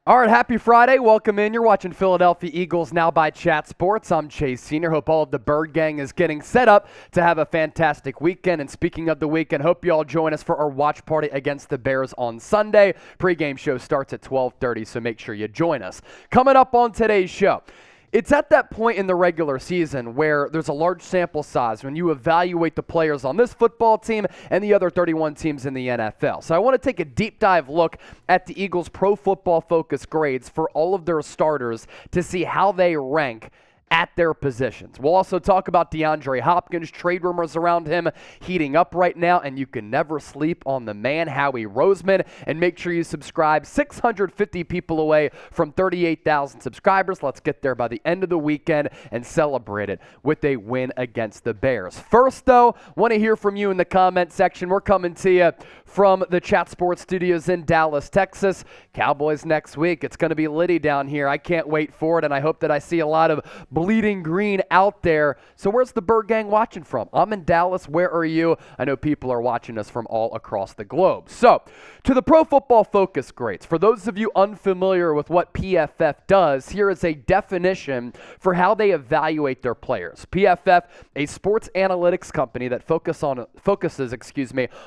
All right, happy Friday. Welcome in. You're watching Philadelphia Eagles Now by Chat Sports. I'm Chase Senior. Hope all of the Bird Gang is getting set up to have a fantastic weekend. And speaking of the weekend, hope you all join us for our watch party against the Bears on Sunday. Pre-game show starts at 12:30, so make sure you join us. Coming up on today's show, it's at that point in the regular season where there's a large sample size when you evaluate the players on this football team and the other 31 teams in the NFL. So I want to take a deep dive look at the Eagles' Pro Football Focus grades for all of their starters to see how they rank at their positions. We'll also talk about DeAndre Hopkins, trade rumors around him heating up right now, and you can never sleep on the man, Howie Roseman. And make sure you subscribe. 650 people away from 38,000 subscribers. Let's get there by the end of the weekend and celebrate it with a win against the Bears. First, though, want to hear from you in the comment section. We're coming to you from the Chat Sports Studios in Dallas, Texas. Cowboys next week. It's going to be litty down here. I can't wait for it, and I hope that I see a lot of bleeding green out there. So where's the Bird Gang watching from? I'm in Dallas. Where are you? I know people are watching us from all across the globe. So to the Pro Football Focus grades. For those of you unfamiliar with what PFF does, here is a definition for how they evaluate their players. PFF, a sports analytics company that focuses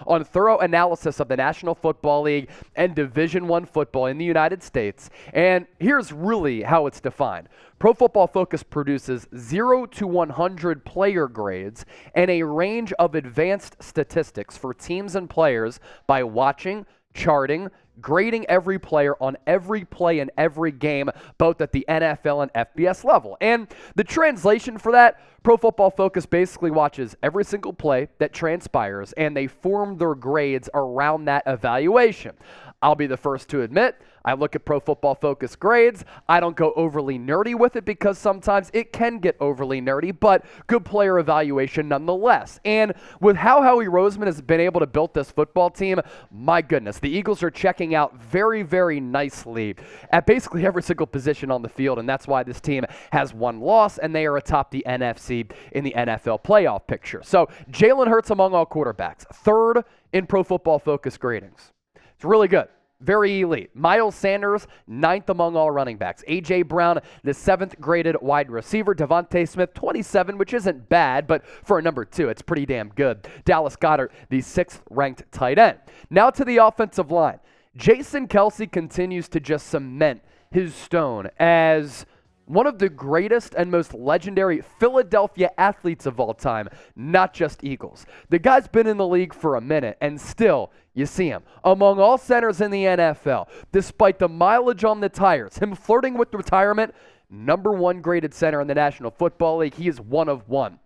on thorough analysis of the National Football League and Division-I football in the United States. And here's really how it's defined. Pro Football Focus produces 0 to 100 player grades and a range of advanced statistics for teams and players by watching, charting, grading every player on every play in every game, both at the NFL and FBS level. And the translation for that, Pro Football Focus basically watches every single play that transpires, and they form their grades around that evaluation. I'll be the first to admit, I look at Pro Football Focus grades. I don't go overly nerdy with it because sometimes it can get overly nerdy, but good player evaluation nonetheless. And with how Howie Roseman has been able to build this football team, my goodness, the Eagles are checking out very, very nicely at basically every single position on the field, and that's why this team has one loss, and they are atop the NFC in the NFL playoff picture. So Jalen Hurts among all quarterbacks, third in Pro Football Focus gradings. It's really good. Very elite. Miles Sanders, ninth among all running backs. A.J. Brown, the seventh graded wide receiver. Devontae Smith, 27, which isn't bad, but for a number 2, it's pretty damn good. Dallas Goedert, the sixth ranked tight end. Now to the offensive line. Jason Kelce continues to just cement his stone as one of the greatest and most legendary Philadelphia athletes of all time, not just Eagles. The guy's been in the league for a minute, and still, you see him among all centers in the NFL. Despite the mileage on the tires, him flirting with retirement, number 1 graded center in the National Football League. He is one of one.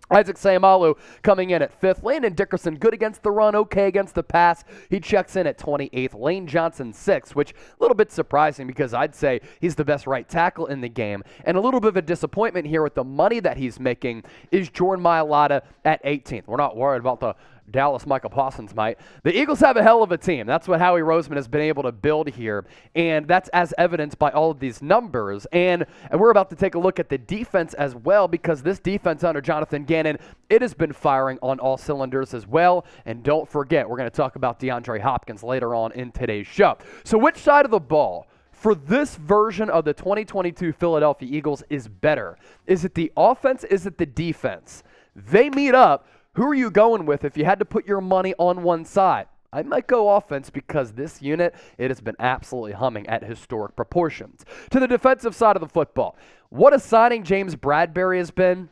Isaac Seumalo coming in at 5th. Landon Dickerson, good against the run, okay against the pass. He checks in at 28th. Lane Johnson, 6th, which a little bit surprising because I'd say he's the best right tackle in the game. And a little bit of a disappointment here with the money that he's making is Jordan Mailata at 18th. We're not worried about the Dallas Michael Parsons might. The Eagles have a hell of a team. That's what Howie Roseman has been able to build here, and that's as evidenced by all of these numbers. And we're about to take a look at the defense as well, because this defense under Jonathan Gannon, it has been firing on all cylinders as well. And don't forget, we're going to talk about DeAndre Hopkins later on in today's show. So which side of the ball for this version of the 2022 Philadelphia Eagles is better? Is it the offense? Is it the defense? They meet up. Who are you going with if you had to put your money on one side? I might go offense because this unit, it has been absolutely humming at historic proportions. To the defensive side of the football, what a signing James Bradbury has been.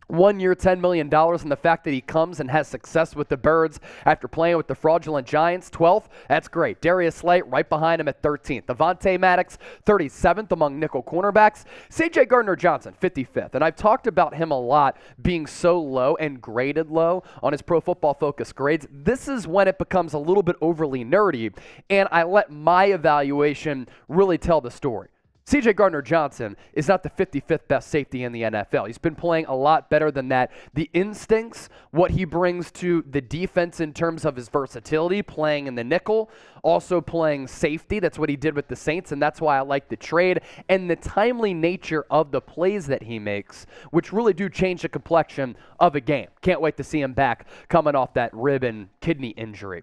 1 year, $10 million, and the fact that he comes and has success with the Birds after playing with the fraudulent Giants, 12th, that's great. Darius Slate right behind him at 13th. Avonte Maddox, 37th among nickel cornerbacks. C.J. Gardner-Johnson, 55th, and I've talked about him a lot being so low and graded low on his Pro Football Focus grades. This is when it becomes a little bit overly nerdy, and I let my evaluation really tell the story. C.J. Gardner-Johnson is not the 55th best safety in the NFL. He's been playing a lot better than that. The instincts, what he brings to the defense in terms of his versatility, playing in the nickel, also playing safety. That's what he did with the Saints, and that's why I like the trade. And the timely nature of the plays that he makes, which really do change the complexion of a game. Can't wait to see him back coming off that rib and kidney injury.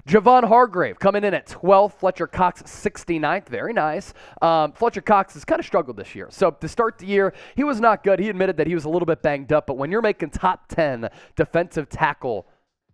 Javon Hargrave coming in at 12th. Fletcher Cox 69th. Very nice. Fletcher Cox has kind of struggled this year. So to start the year, he was not good. He admitted that he was a little bit banged up, but when you're making top 10 defensive tackle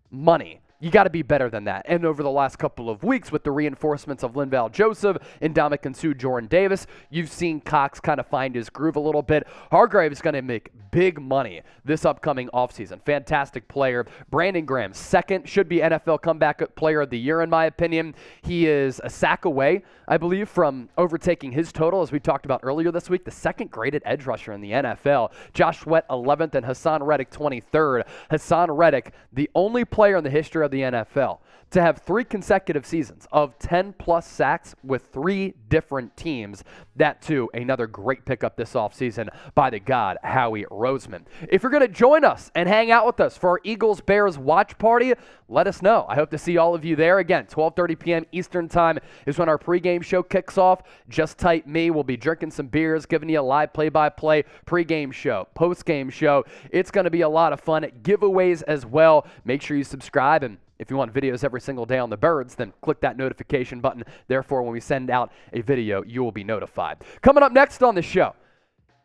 money, you got to be better than that. And over the last couple of weeks with the reinforcements of Linval Joseph, Ndamukong Suh, Jordan Davis, you've seen Cox kind of find his groove a little bit. Hargrave is going to make big money this upcoming offseason. Fantastic player. Brandon Graham, second, should be NFL Comeback Player of the Year in my opinion. He is a sack away, I believe, from overtaking his total, as we talked about earlier this week, the second graded edge rusher in the NFL. Josh Sweat 11th and Hassan Reddick 23rd. Hassan Reddick, the only player in the history of the NFL to have 3 consecutive seasons of 10-plus sacks with 3 different teams. That, too, another great pickup this offseason by the god, Howie Roseman. If you're going to join us and hang out with us for our Eagles-Bears watch party, let us know. I hope to see all of you there. Again, 12:30 p.m. Eastern Time is when our pregame show kicks off. Just type me. We'll be drinking some beers, giving you a live play-by-play pregame show, postgame show. It's going to be a lot of fun. Giveaways as well. Make sure you subscribe, and if you want videos every single day on the Birds, then click that notification button. Therefore, when we send out a video, you will be notified. Coming up next on the show,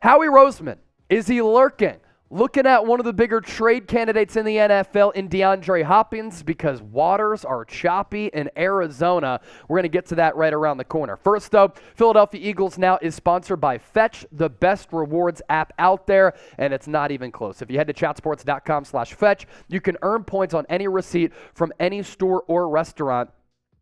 Howie Roseman. Is he lurking? Looking at one of the bigger trade candidates in the NFL in DeAndre Hopkins because waters are choppy in Arizona. We're going to get to that right around the corner. First, though, Philadelphia Eagles now is sponsored by Fetch, the best rewards app out there, and it's not even close. If you head to chatsports.com/Fetch, you can earn points on any receipt from any store or restaurant.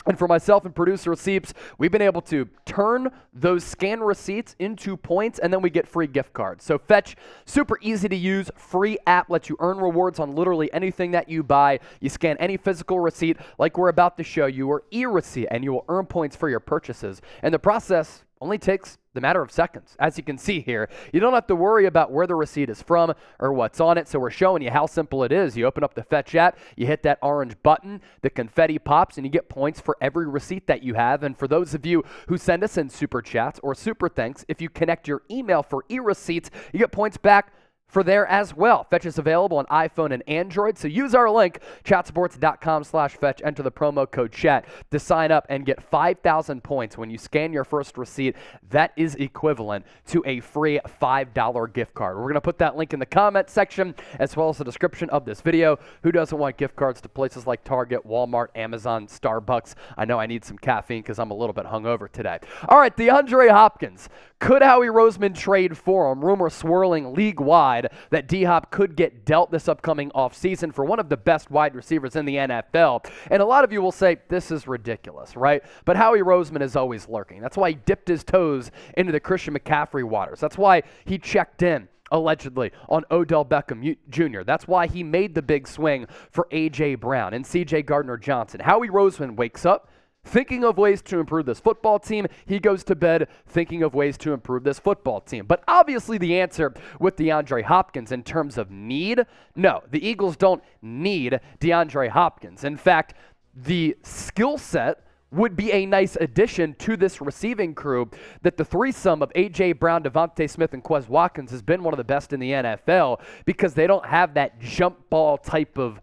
And for myself and producer Seeps, we've been able to turn those scanned receipts into points, and then we get free gift cards. So Fetch, super easy to use, free app, lets you earn rewards on literally anything that you buy. You scan any physical receipt like we're about to show you, or e-receipt, and you will earn points for your purchases. And the process only takes the matter of seconds. As you can see here, you don't have to worry about where the receipt is from or what's on it. So we're showing you how simple it is. You open up the Fetch app, you hit that orange button, the confetti pops, and you get points for every receipt that you have. And for those of you who send us in super chats or super thanks, if you connect your email for e-receipts, you get points back for there as well. Fetch is available on iPhone and Android, so use our link, chatsports.com/Fetch, enter the promo code CHAT to sign up and get 5,000 points when you scan your first receipt. That is equivalent to a free $5 gift card. We're going to put that link in the comment section as well as the description of this video. Who doesn't want gift cards to places like Target, Walmart, Amazon, Starbucks? I know I need some caffeine because I'm a little bit hungover today. All right, DeAndre Hopkins. Could Howie Roseman trade for him? Rumor swirling league-wide that D-Hop could get dealt this upcoming offseason for one of the best wide receivers in the NFL. And a lot of you will say, this is ridiculous, right? But Howie Roseman is always lurking. That's why he dipped his toes into the Christian McCaffrey waters. That's why he checked in, allegedly, on Odell Beckham Jr. That's why he made the big swing for A.J. Brown and C.J. Gardner-Johnson. Howie Roseman wakes up thinking of ways to improve this football team. He goes to bed thinking of ways to improve this football team. But obviously the answer with DeAndre Hopkins in terms of need, no, the Eagles don't need DeAndre Hopkins. In fact, the skill set would be a nice addition to this receiving crew that the threesome of A.J. Brown, Devontae Smith, and Quez Watkins has been one of the best in the NFL because they don't have that jump ball type of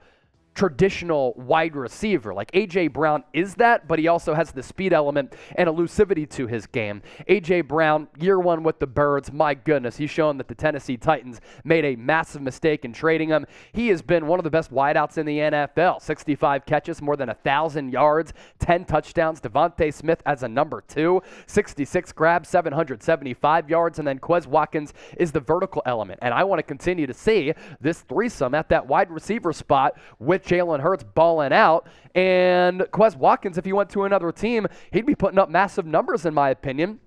traditional wide receiver. Like A.J. Brown is that, but he also has the speed element and elusivity to his game. A.J. Brown, year one with the Birds, my goodness, he's shown that the Tennessee Titans made a massive mistake in trading him. He has been one of the best wideouts in the NFL. 65 catches, more than 1,000 yards, 10 touchdowns. Devontae Smith as a number 2, 66 grabs, 775 yards, and then Quez Watkins is the vertical element. And I want to continue to see this threesome at that wide receiver spot with Jalen Hurts balling out, and Quez Watkins, if he went to another team, he'd be putting up massive numbers in my opinion.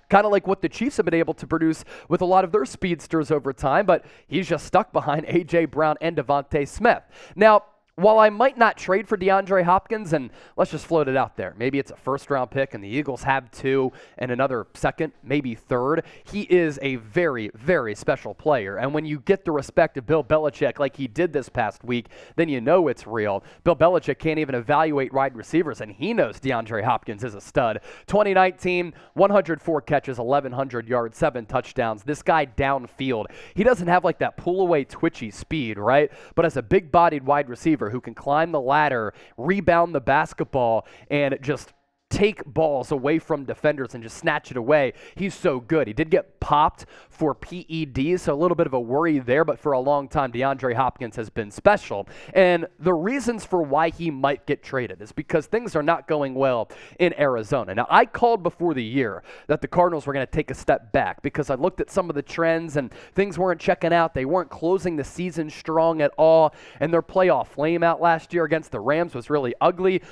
Kind of like what the Chiefs have been able to produce with a lot of their speedsters over time, but he's just stuck behind A.J. Brown and Devontae Smith. Now, While I might not trade for DeAndre Hopkins, and let's just float it out there, maybe it's a first-round pick and the Eagles have 2 and another second, maybe third, he is a very, very special player. And when you get the respect of Bill Belichick like he did this past week, then you know it's real. Bill Belichick can't even evaluate wide receivers, and he knows DeAndre Hopkins is a stud. 2019, 104 catches, 1,100 yards, 7 touchdowns. This guy downfield, he doesn't have like that pull-away twitchy speed, right? But as a big-bodied wide receiver who can climb the ladder, rebound the basketball, and just take balls away from defenders and just snatch it away. He's so good. He did get popped for PEDs, so a little bit of a worry there, but for a long time, DeAndre Hopkins has been special. And the reasons for why he might get traded is because things are not going well in Arizona. Now, I called before the year that the Cardinals were going to take a step back because I looked at some of the trends and things weren't checking out. They weren't closing the season strong at all, and their playoff flame out last year against the Rams was really ugly.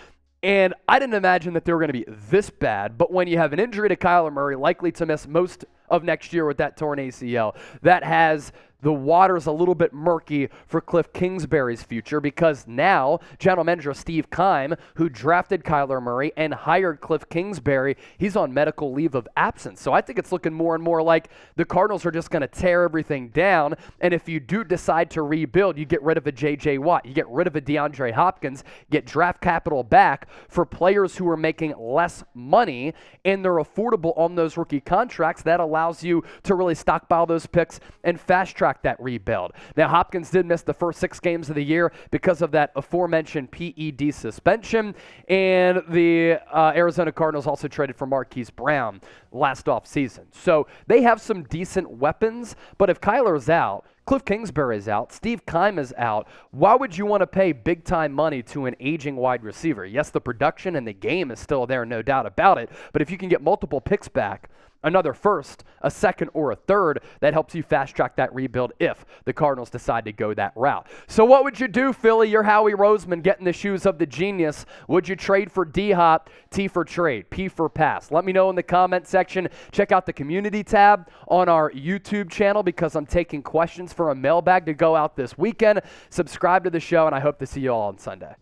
And I didn't imagine that they were going to be this bad, but when you have an injury to Kyler Murray, likely to miss most of next year with that torn ACL, that has the water's a little bit murky for Kliff Kingsbury's future because now general manager Steve Keim, who drafted Kyler Murray and hired Kliff Kingsbury, he's on medical leave of absence. So I think it's looking more and more like the Cardinals are just going to tear everything down. And if you do decide to rebuild, you get rid of a J.J. Watt, you get rid of a DeAndre Hopkins, get draft capital back for players who are making less money, and they're affordable on those rookie contracts. That allows you to really stockpile those picks and fast track that rebuild. Now, Hopkins did miss the first 6 games of the year because of that aforementioned PED suspension, and the Arizona Cardinals also traded for Marquise Brown last offseason. So they have some decent weapons, but if Kyler's out, Kliff Kingsbury is out, Steve Keim is out, why would you want to pay big-time money to an aging wide receiver? Yes, the production and the game is still there, no doubt about it, but if you can get multiple picks back, another first, a second, or a third, that helps you fast-track that rebuild if the Cardinals decide to go that route. So what would you do, Philly? You're Howie Roseman, getting the shoes of the genius. Would you trade for D-Hop, T for trade, P for pass? Let me know in the comment section. Check out the community tab on our YouTube channel because I'm taking questions for a mailbag to go out this weekend. Subscribe to the show, and I hope to see you all on Sunday.